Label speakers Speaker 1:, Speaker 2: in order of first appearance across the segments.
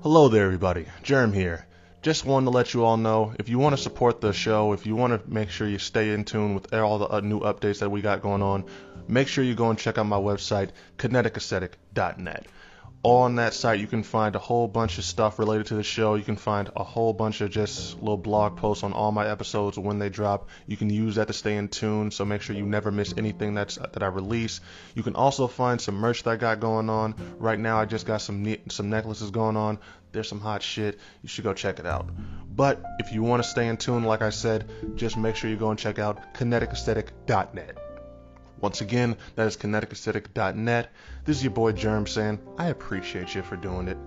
Speaker 1: Hello there everybody, Germ here. Just wanted to let you all know, if you want to support the show, if you want to make sure you stay in tune with all the new updates that we got going on, make sure you go and check out my website, kineticaesthetic.net. On that site you can find a whole bunch of stuff related to the show. You can find a whole bunch of just little blog posts on all my episodes when they drop. You can use that to stay in tune, so make sure you never miss anything that I release. You can also find some merch that I got going on. Right now I just got some necklaces going on. There's some hot shit. You should go check it out. But if you want to stay in tune, like I said, just make sure you go and check out kineticaesthetic.net. Once again, that is kineticaesthetic.net. This is your boy Germ saying, I appreciate you for doing it.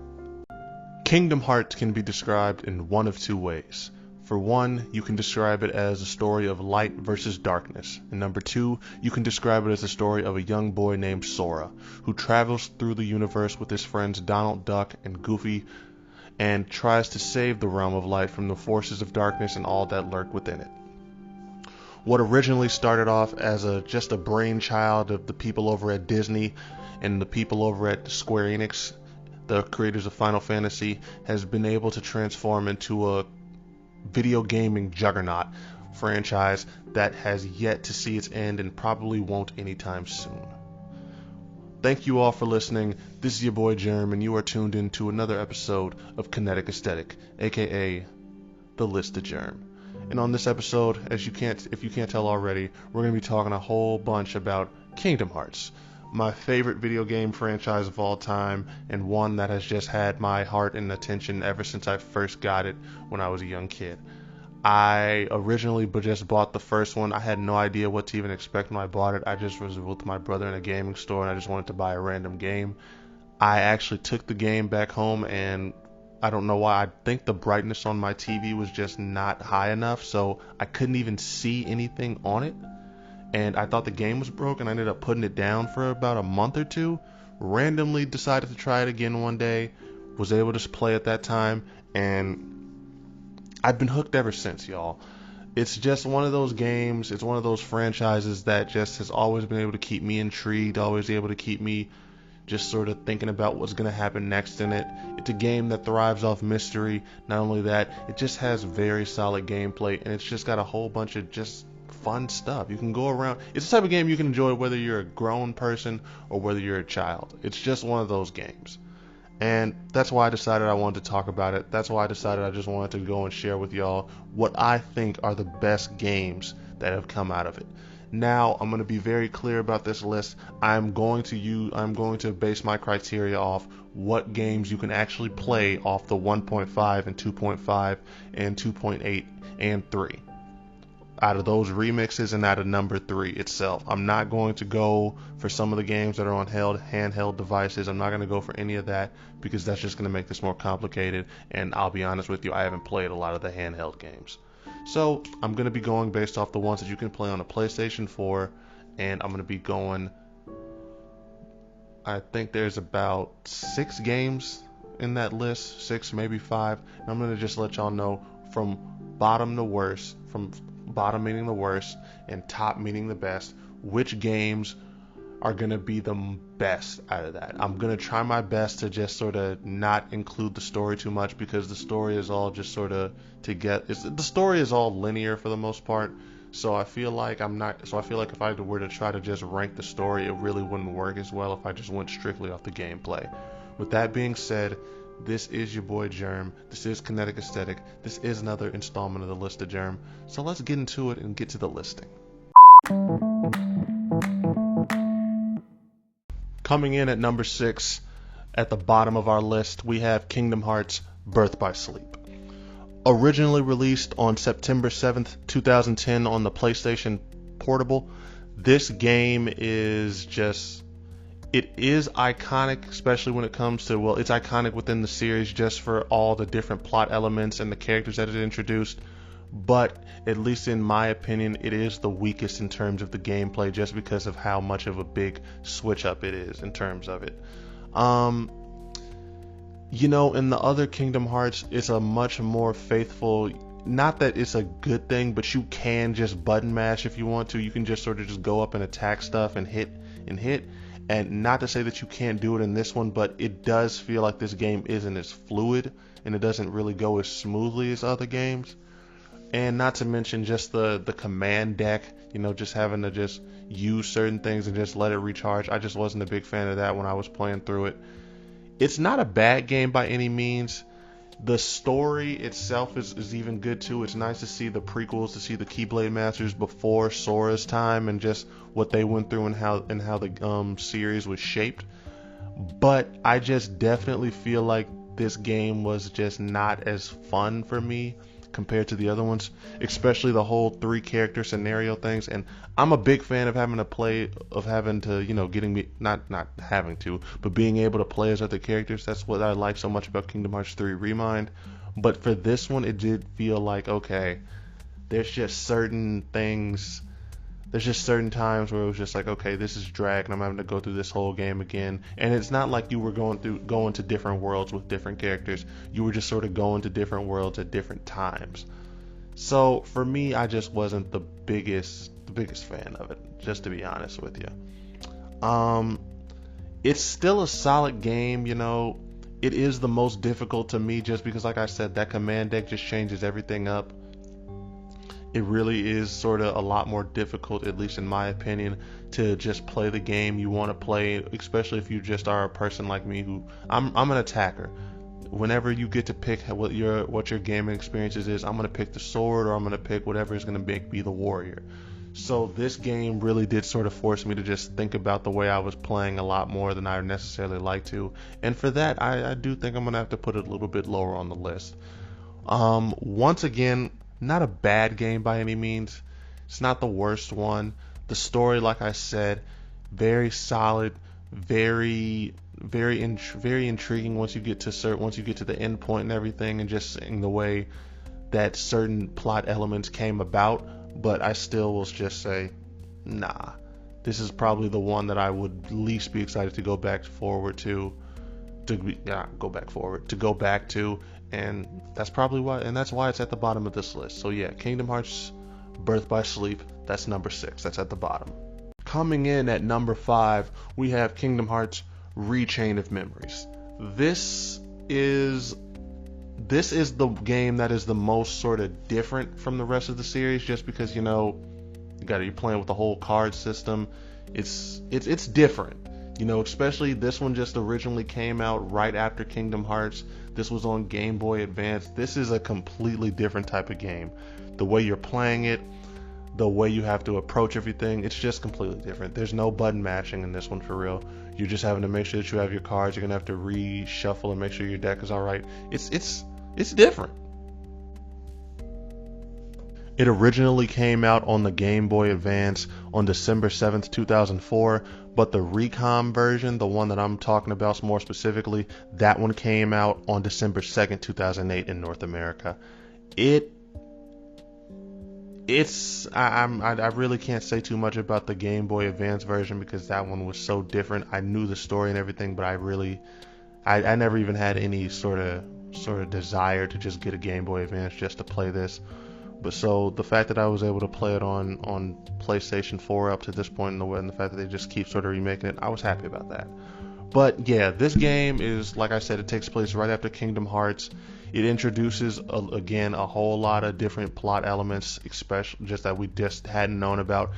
Speaker 1: Kingdom Hearts can be described in one of two ways. For one, you can describe it as a story of light versus darkness. And number two, you can describe it as a story of a young boy named Sora, who travels through the universe with his friends Donald Duck and Goofy, and tries to save the realm of light from the forces of darkness and all that lurk within it. What originally started off as just a brainchild of the people over at Disney and the people over at Square Enix, the creators of Final Fantasy, has been able to transform into a video gaming juggernaut franchise that has yet to see its end and probably won't anytime soon. Thank you all for listening. This is your boy Germ, and you are tuned in to another episode of Kinetic Aesthetic, aka The List of Germ. And on this episode, if you can't tell already, we're going to be talking a whole bunch about Kingdom Hearts, my favorite video game franchise of all time, and one that has just had my heart and attention ever since I first got it when I was a young kid. I originally just bought the first one. I had no idea what to even expect when I bought it. I just was with my brother in a gaming store and I just wanted to buy a random game. I actually took the game back home, and I don't know why, I think the brightness on my TV was just not high enough, so I couldn't even see anything on it. And I thought the game was broken. I ended up putting it down for about a month or two. Randomly decided to try it again one day. Was able to play at that time, and I've been hooked ever since, y'all. It's just one of those games, it's one of those franchises that just has always been able to keep me intrigued, always able to keep me just sort of thinking about what's going to happen next in it. It's a game that thrives off mystery. Not only that, it just has very solid gameplay, and it's just got a whole bunch of just fun stuff. You can go around. It's the type of game you can enjoy whether you're a grown person or whether you're a child. It's just one of those games. And that's why I decided I wanted to talk about it. That's why I decided I just wanted to go and share with y'all what I think are the best games that have come out of it. Now, I'm going to be very clear about this list. I'm going to base my criteria off what games you can actually play off the 1.5 and 2.5 and 2.8 and 3. Out of those remixes and out of number 3 itself. I'm not going to go for some of the games that are on handheld devices. I'm not going to go for any of that because that's just going to make this more complicated, and I'll be honest with you, I haven't played a lot of the handheld games. So I'm going to be going based off the ones that you can play on a PlayStation 4, and I'm going to be going, I think there's about 6 games in that list, 6, maybe 5, and I'm going to just let y'all know from bottom to worst, from bottom meaning the worst and top meaning the best, which games are going to be the best out of that. I'm going to try my best to just sort of not include the story too much, because the story is all just sort of the story is all linear for the most part. So I feel like if I were to try to just rank the story, it really wouldn't work as well if I just went strictly off the gameplay. With that being said, this is your boy Germ. This is Kinetic Aesthetic. This is another installment of the List of Germ. So let's get into it and get to the listing. Coming in at number 6, at the bottom of our list, we have Kingdom Hearts Birth by Sleep. Originally released on September 7th, 2010 on the PlayStation Portable, this game is iconic, especially when it comes to, well, it's iconic within the series just for all the different plot elements and the characters that it introduced. But at least in my opinion, it is the weakest in terms of the gameplay, just because of how much of a big switch up it is in terms of it. In the other Kingdom Hearts, it's a much more faithful, not that it's a good thing, but you can just button mash if you want to. You can just sort of just go up and attack stuff and hit. And not to say that you can't do it in this one, but it does feel like this game isn't as fluid and it doesn't really go as smoothly as other games. And not to mention just the command deck, just having to just use certain things and just let it recharge. I just wasn't a big fan of that when I was playing through it. It's not a bad game by any means. The story itself is even good too. It's nice to see the prequels, to see the Keyblade Masters before Sora's time and just what they went through and how the series was shaped. But I just definitely feel like this game was just not as fun for me compared to the other ones, especially the whole 3-character scenario things. And I'm a big fan of having to getting me not having to, but being able to play as other characters. That's what I like so much about Kingdom Hearts 3 Remind. But for this one, it did feel like, okay, there's just certain things. There's just certain times where it was just like, okay, this is drag and I'm having to go through this whole game again. And it's not like you were going to different worlds with different characters. You were just sort of going to different worlds at different times. So for me, I just wasn't the biggest fan of it, just to be honest with you. It's still a solid game, It is the most difficult to me just because, like I said, that command deck just changes everything up. It really is sort of a lot more difficult, at least in my opinion, to just play the game you want to play, especially if you just are a person like me who I'm an attacker. Whenever you get to pick what your gaming experiences is, I'm going to pick the sword or I'm going to pick whatever is going to make me the warrior. So this game really did sort of force me to just think about the way I was playing a lot more than I necessarily like to. And for that, I do think I'm going to have to put it a little bit lower on the list. Once again, not a bad game by any means. It's not the worst one. The story, like I said, very solid, very intriguing once you get to the end point and everything, and just seeing the way that certain plot elements came about. But I still will just say, nah. This is probably the one that I would least be excited to go back to, and that's probably why, and that's why it's at the bottom of this list. So yeah, Kingdom Hearts Birth by Sleep, that's number 6, that's at the bottom. Coming in at number 5, we have Kingdom Hearts Rechain of Memories. This is the game that is the most sort of different from the rest of the series, just because you're playing with the whole card system. It's different. Especially this one just originally came out right after Kingdom Hearts. This was on Game Boy Advance. This is a completely different type of game. The way you're playing it, the way you have to approach everything, it's just completely different. There's no button mashing in this one for real. You're just having to make sure that you have your cards. You're gonna have to reshuffle and make sure your deck is all right. It's different. It originally came out on the Game Boy Advance on December 7th, 2004, but the Recom version, the one that I'm talking about more specifically, that one came out on December 2nd, 2008 in North America. I really can't say too much about the Game Boy Advance version because that one was so different. I knew the story and everything, but I never even had any sort of desire to just get a Game Boy Advance just to play this. But so the fact that I was able to play it on PlayStation 4 up to this point and the fact that they just keep sort of remaking it, I was happy about that. But yeah, this game is, like I said, it takes place right after Kingdom Hearts. It introduces, again, a whole lot of different plot elements, especially just that we just hadn't known about.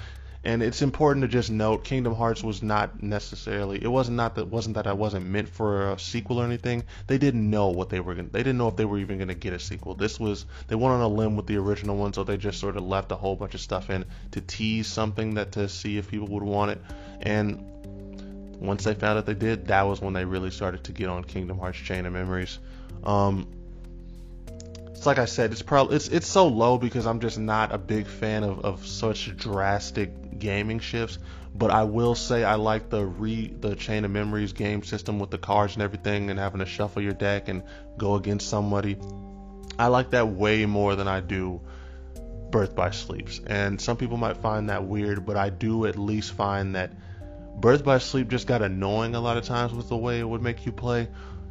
Speaker 1: And it's important to just note, Kingdom Hearts was not necessarily, it wasn't that I wasn't meant for a sequel or anything. They didn't know what they didn't know if they were even gonna get a sequel. They went on a limb with the original one, so they just sort of left a whole bunch of stuff in to tease something to see if people would want it. And once they found out they did, that was when they really started to get on Kingdom Hearts Chain of Memories. It's like I said, it's so low because I'm just not a big fan of such drastic gaming shifts. But I will say I like the Chain of Memories game system with the cards and everything, and having to shuffle your deck and go against somebody. I like that way more than I do Birth by Sleeps. And some people might find that weird, but I do at least find that Birth by Sleep just got annoying a lot of times with the way it would make you play.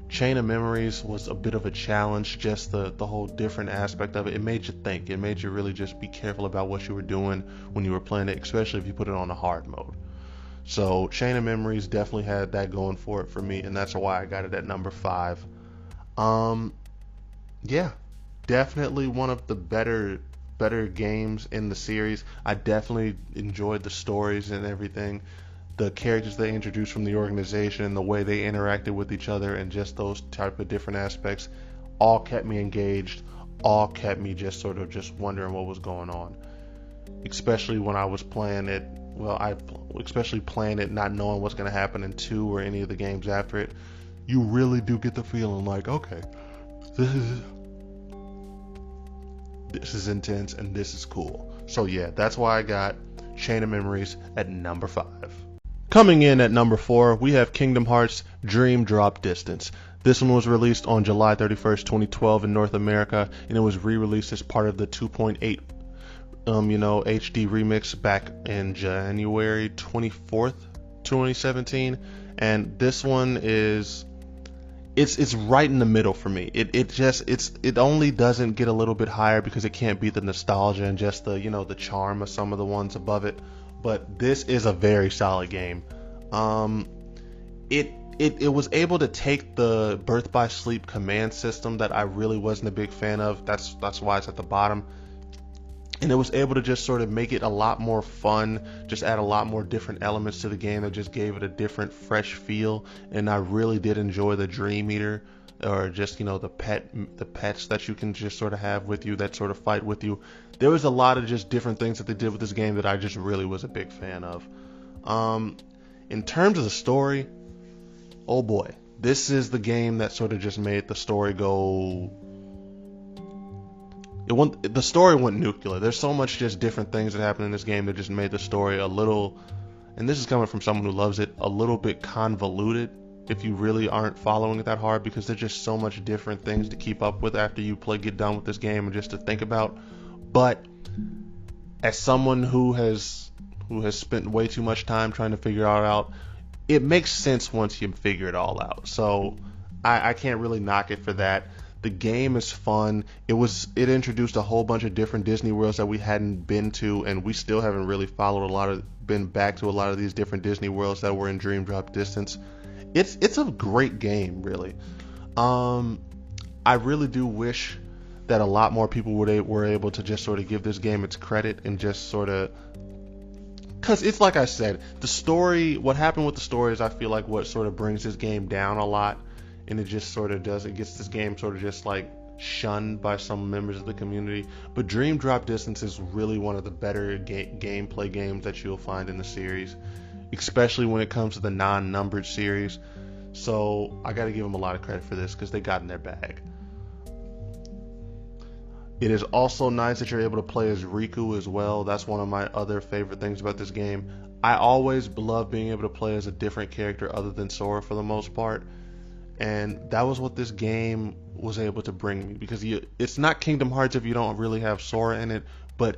Speaker 1: Chain of Memories was a bit of a challenge, just the whole different aspect of it. It made you think. It made you really just be careful about what you were doing when you were playing it, especially if you put it on a hard mode. So Chain of Memories definitely had that going for it for me, and that's why I got it at number 5. Um, yeah, definitely one of the better games in the series. I definitely enjoyed the stories and everything, the characters they introduced from the organization, the way they interacted with each other, and just those type of different aspects, all kept me engaged. All kept me just sort of just wondering what was going on, especially when I was playing it. Well, I especially playing it not knowing what's going to happen in 2 or any of the games after it. You really do get the feeling like, okay, this is intense and this is cool. So yeah, that's why I got Chain of Memories at number 5. Coming in at number 4, we have Kingdom Hearts Dream Drop Distance. This one was released on July 31st, 2012 in North America, and it was re-released as part of the 2.8 HD remix back in January 24th, 2017. And this one is it's right in the middle for me. It only doesn't get a little bit higher because it can't beat the nostalgia and just the charm of some of the ones above it. But this is a very solid game. It was able to take the Birth by Sleep command system that I really wasn't a big fan of. That's why it's at the bottom. And it was able to just sort of make it a lot more fun, just add a lot more different elements to the game that just gave it a different, fresh feel. And I really did enjoy the Dream Eater, or just the pets that you can just sort of have with you that sort of fight with you. There was a lot of just different things that they did with this game that I just really was a big fan of. In terms of the story, oh boy, this is the game that sort of just made the story go. The story went nuclear. There's so much just different things that happen in this game that just made the story a little, and this is coming from someone who loves it, a little bit convoluted if you really aren't following it that hard, because there's just so much different things to keep up with after you get done with this game and just to think about. But as someone who has spent way too much time trying to figure it out, it makes sense once you figure it all out. So I can't really knock it for that. The game is fun. It introduced a whole bunch of different Disney worlds that we hadn't been to, and we still haven't really been back to a lot of these different Disney worlds that were in Dream Drop Distance. It's a great game, really. I really do wish that a lot more people were able to just sort of give this game its credit and just sort of, because it's like I said, the story, what happened with the story is I feel like what sort of brings this game down a lot. And it just sort of gets this game sort of just like shunned by some members of the community. But Dream Drop Distance is really one of the better gameplay games that you'll find in the series, especially when it comes to the non-numbered series. So I got to give them a lot of credit for this because they got in their bag. It is also nice that you're able to play as Riku as well. That's one of my other favorite things about this game. I always love being able to play as a different character other than Sora for the most part. And that was what this game was able to bring me, because it's not Kingdom Hearts if you don't really have Sora in it, but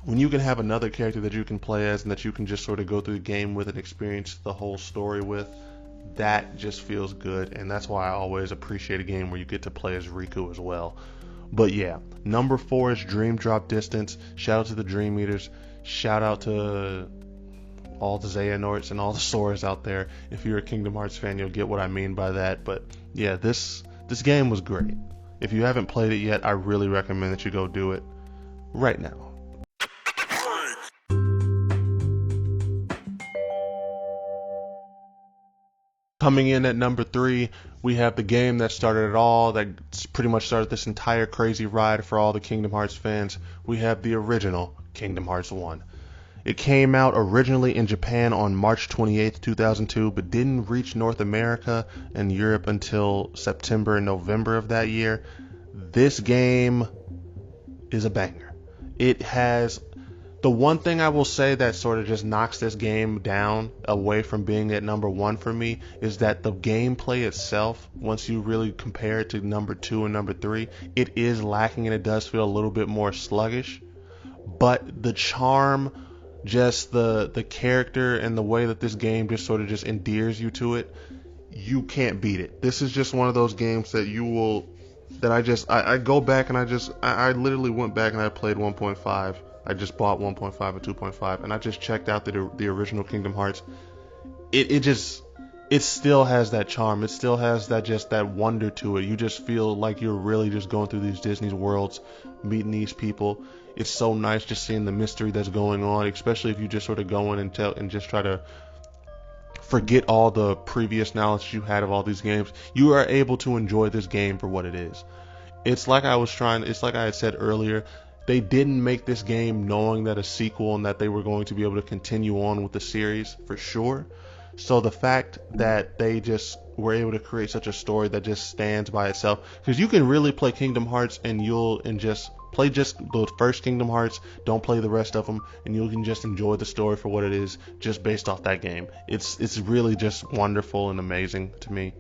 Speaker 1: when you can have another character that you can play as and that you can just sort of go through the game with and experience the whole story with, that just feels good. And that's why I always appreciate a game where you get to play as Riku as well. But yeah, number 4 is Dream Drop Distance. Shout out to the Dream Eaters. Shout out to all the Xehanorts and all the Soras out there. If you're a Kingdom Hearts fan, you'll get what I mean by that. But yeah, this game was great. If you haven't played it yet, I really recommend that you go do it right now. Coming in at number 3, we have the game that started it all, that pretty much started this entire crazy ride for all the Kingdom Hearts fans. We have the original Kingdom Hearts 1. It came out originally in Japan on March 28th, 2002, but didn't reach North America and Europe until September and November of that year. This game is a banger. It has the one thing I will say that sort of just knocks this game down away from being at number 1 for me is that the gameplay itself, once you really compare it to number 2 and number 3, it is lacking and it does feel a little bit more sluggish. But the charm, just the character and the way that this game just sort of just endears you to it, you can't beat it. This is just one of those games that you will, that I go back and I literally went back and I played 1.5 I just bought 1.5 and 2.5, and I just checked out the original Kingdom Hearts. It still has that charm. It still has that wonder to it. You just feel like you're really just going through these Disney worlds, meeting these people. It's so nice just seeing the mystery that's going on, especially if you just sort of go in and just try to forget all the previous knowledge you had of all these games. You are able to enjoy this game for what it is. It's like I had said earlier, they didn't make this game knowing that a sequel and that they were going to be able to continue on with the series for sure. So the fact that they just were able to create such a story that just stands by itself, because you can really play Kingdom Hearts and just play just the first Kingdom Hearts, don't play the rest of them, and you can just enjoy the story for what it is, just based off that game. It's really just wonderful and amazing to me.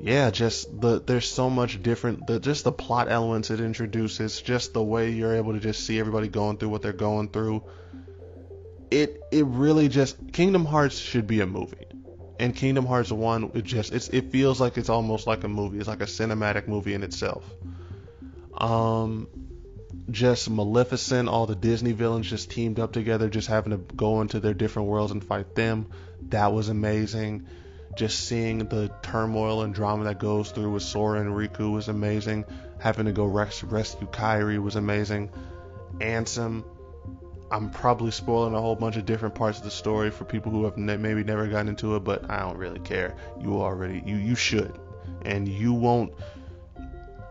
Speaker 1: Yeah, there's so much different, just the plot elements it introduces, just the way you're able to just see everybody going through what they're going through. It really just, Kingdom Hearts should be a movie. And Kingdom Hearts 1, it feels like it's almost like a movie. It's like a cinematic movie in itself. Just Maleficent, all the Disney villains just teamed up together, just having to go into their different worlds and fight them. That was amazing. Just seeing the turmoil and drama that goes through with Sora and Riku was amazing. Having to go rescue Kairi was amazing. Ansem, I'm probably spoiling a whole bunch of different parts of the story for people who have maybe never gotten into it, but I don't really care. You should, and you won't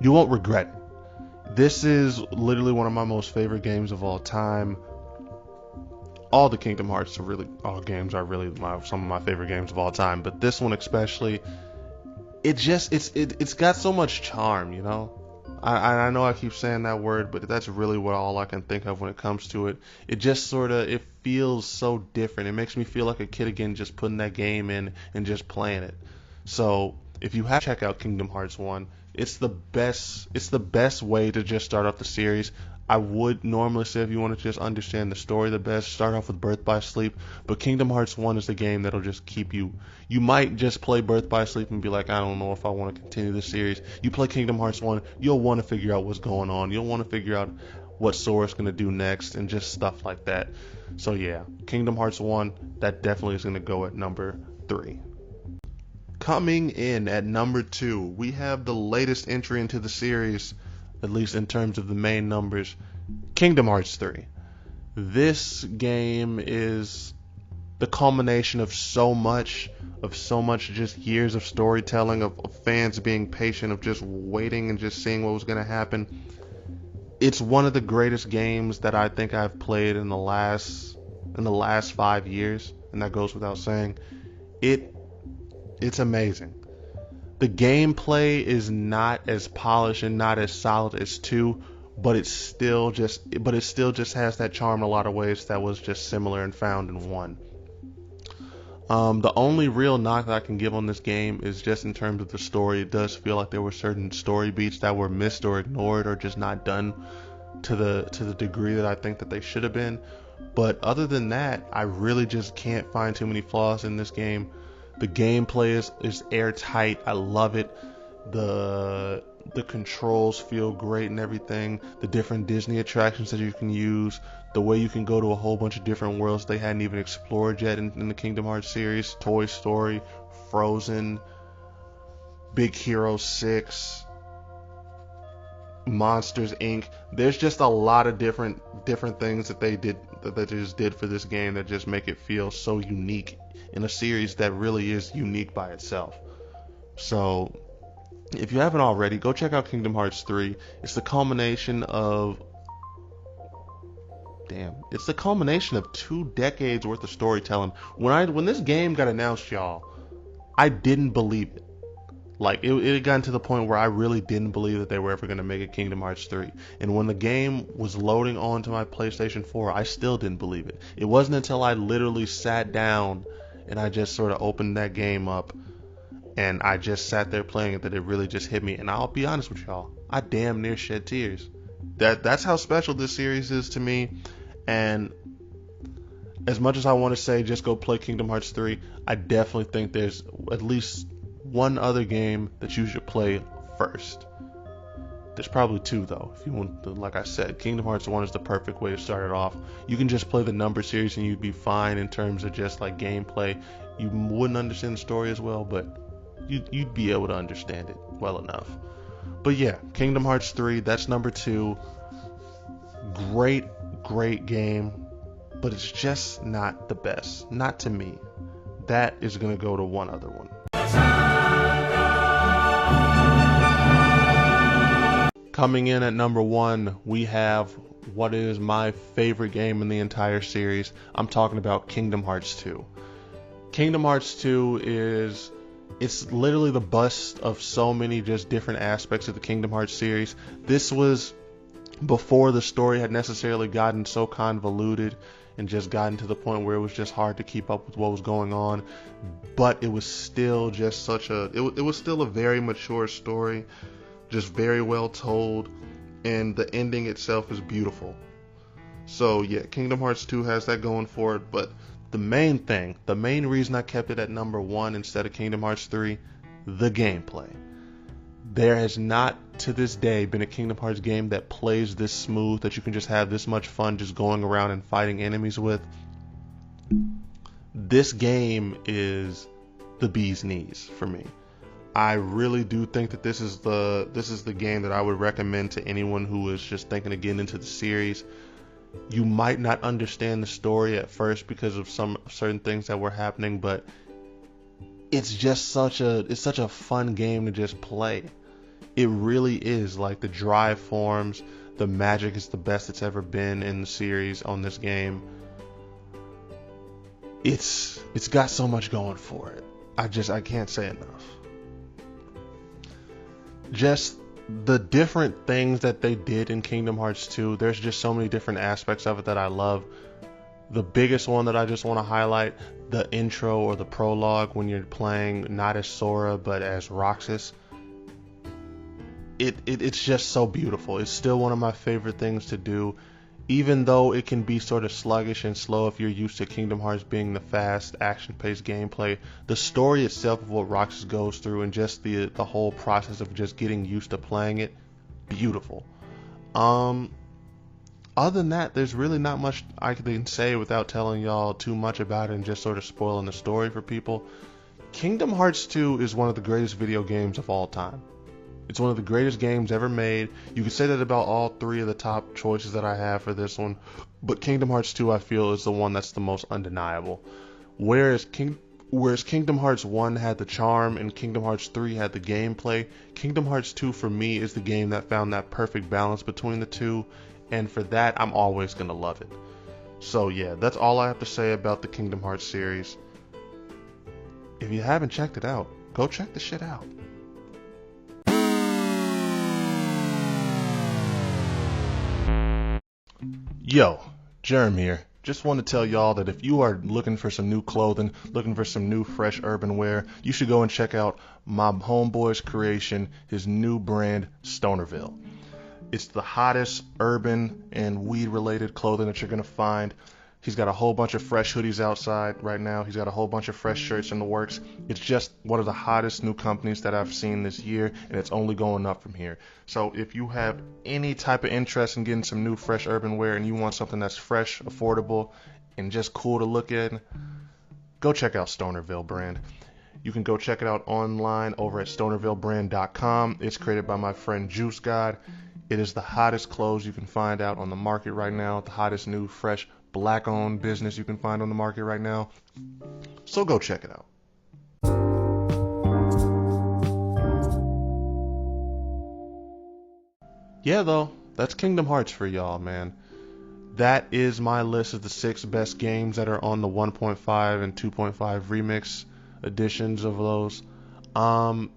Speaker 1: regret it. This is literally one of my most favorite games of all time. All the Kingdom Hearts all games are really some of my favorite games of all time, but this one especially, it's got so much charm, you know. I know I keep saying that word, but that's really all I can think of when it comes to it. It just it feels so different. It makes me feel like a kid again, just putting that game in and just playing it. So if you have to check out Kingdom Hearts 1, it's the best way to just start off the series. I would normally say if you want to just understand the story the best, start off with Birth by Sleep, but Kingdom Hearts 1 is the game that'll just keep you. You might just play Birth by Sleep and be like, I don't know if I want to continue this series. You play Kingdom Hearts 1, you'll want to figure out what's going on. You'll want to figure out what Sora's going to do next and just stuff like that. So yeah, Kingdom Hearts 1, that definitely is going to go at number 3. Coming in at number 2, we have the latest entry into the series, at least in terms of the main numbers, Kingdom Hearts 3. This game is the culmination of so much just years of storytelling, of fans being patient, of just waiting and just seeing what was going to happen. It's one of the greatest games that I think I've played in the last 5 years, and that goes without saying. It's amazing. The gameplay is not as polished and not as solid as 2, but it still just has that charm in a lot of ways that was just similar and found in 1. The only real knock that I can give on this game is just in terms of the story. It does feel like there were certain story beats that were missed or ignored or just not done to the degree that I think that they should have been. But other than that, I really just can't find too many flaws in this game. The gameplay is airtight. I love it. The controls feel great and everything. The different Disney attractions that you can use. The way you can go to a whole bunch of different worlds they hadn't even explored yet in the Kingdom Hearts series. Toy Story, Frozen, Big Hero 6, Monsters Inc. There's just a lot of different things that they just did for this game that just make it feel so unique in a series that really is unique by itself. So if you haven't already, go check out Kingdom Hearts 3. It's the culmination of 2 decades worth of storytelling. When this game got announced, y'all, I didn't believe it. Like, it had gotten to the point where I really didn't believe that they were ever going to make a Kingdom Hearts 3. And when the game was loading onto my PlayStation 4, I still didn't believe it. It wasn't until I literally sat down and I just sort of opened that game up and I just sat there playing it that it really just hit me. And I'll be honest with y'all, I damn near shed tears. That's how special this series is to me. And as much as I want to say just go play Kingdom Hearts 3, I definitely think there's at least one other game that you should play first. There's probably two though. If you want, like I said, Kingdom Hearts 1 is the perfect way to start it off. You can just play the number series and you'd be fine in terms of just like gameplay. You wouldn't understand the story as well, but you'd be able to understand it well enough. But yeah, Kingdom Hearts 3, that's number 2. Great game, but it's just not the best. Not to me. That is going to go to one other one. Coming in at number 1, we have what is my favorite game in the entire series. I'm talking about Kingdom Hearts 2. Kingdom Hearts 2 it's literally the bust of so many just different aspects of the Kingdom Hearts series. This was before the story had necessarily gotten so convoluted and just gotten to the point where it was just hard to keep up with what was going on, but it was still just it was still a very mature story, just very well told, and the ending itself is beautiful. So yeah, Kingdom Hearts 2 has that going for it, but the main reason I kept it at number 1 instead of Kingdom Hearts 3, the gameplay. There has not to this day been a Kingdom Hearts game that plays this smooth, that you can just have this much fun just going around and fighting enemies with. This game is the bee's knees for me. I really do think that this is the game that I would recommend to anyone who is just thinking of getting into the series. You might not understand the story at first because of some certain things that were happening, but it's just such a fun game to just play. It really is. Like, the drive forms, the magic is the best it's ever been in the series on this game. It's got so much going for it. I can't say enough. Just the different things that they did in Kingdom Hearts 2, there's just so many different aspects of it that I love. The biggest one that I just want to highlight, the intro or the prologue when you're playing not as Sora but as Roxas. It's just so beautiful. It's still one of my favorite things to do, even though it can be sort of sluggish and slow if you're used to Kingdom Hearts being the fast, action-paced gameplay. The story itself of what Roxas goes through and just the whole process of just getting used to playing it, beautiful. Other than that, there's really not much I can say without telling y'all too much about it and just sort of spoiling the story for people. Kingdom Hearts 2 is one of the greatest video games of all time. It's one of the greatest games ever made. You could say that about all 3 of the top choices that I have for this one, but Kingdom Hearts 2 I feel is the one that's the most undeniable. Whereas Kingdom Hearts 1 had the charm and Kingdom Hearts 3 had the gameplay, Kingdom Hearts 2 for me is the game that found that perfect balance between the two, and for that I'm always going to love it. So yeah, that's all I have to say about the Kingdom Hearts series. If you haven't checked it out, go check the shit out. Yo, Germ here. Just want to tell y'all that if you are looking for some new clothing, looking for some new fresh urban wear, you should go and check out my homeboy's creation, his new brand, Stonerville. It's the hottest urban and weed related clothing that you're going to find. He's got a whole bunch of fresh hoodies outside right now. He's got a whole bunch of fresh shirts in the works. It's just one of the hottest new companies that I've seen this year, and it's only going up from here. So if you have any type of interest in getting some new fresh urban wear and you want something that's fresh, affordable, and just cool to look at, go check out Stonerville brand. You can go check it out online over at stonervillebrand.com. It's created by my friend Juice God. It is the hottest clothes you can find out on the market right now, the hottest new fresh black-owned business you can find on the market right now. So go check it out. Yeah, though, that's Kingdom Hearts for y'all, man. That is my list of the 6 best games that are on the 1.5 and 2.5 remix editions of those. Like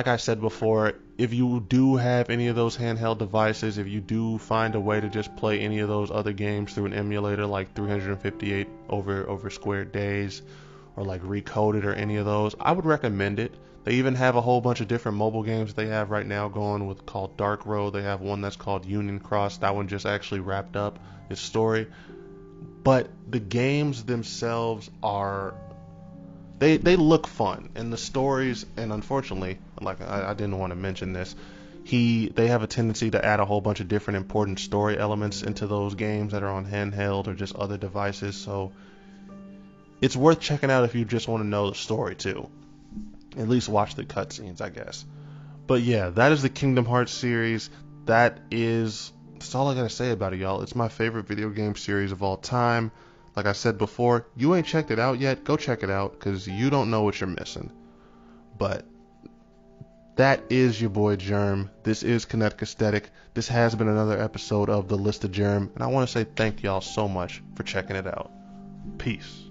Speaker 1: I said before, if you do have any of those handheld devices, if you do find a way to just play any of those other games through an emulator like 358 over Square Days or like Recoded or any of those, I would recommend it. They even have a whole bunch of different mobile games they have right now going with called Dark Road. They have one that's called Union Cross. That one just actually wrapped up its story. But the games themselves are they look fun, and the stories, and unfortunately, like I didn't want to mention this, They have a tendency to add a whole bunch of different important story elements into those games that are on handheld or just other devices, so it's worth checking out if you just want to know the story too. At least watch the cutscenes, I guess. But yeah, that is the Kingdom Hearts series. That's all I gotta say about it, y'all. It's my favorite video game series of all time. Like I said before, you ain't checked it out yet, go check it out, because you don't know what you're missing. But that is your boy Germ. This is Kinetic Aesthetic. This has been another episode of The List of Germ, and I want to say thank y'all so much for checking it out. Peace.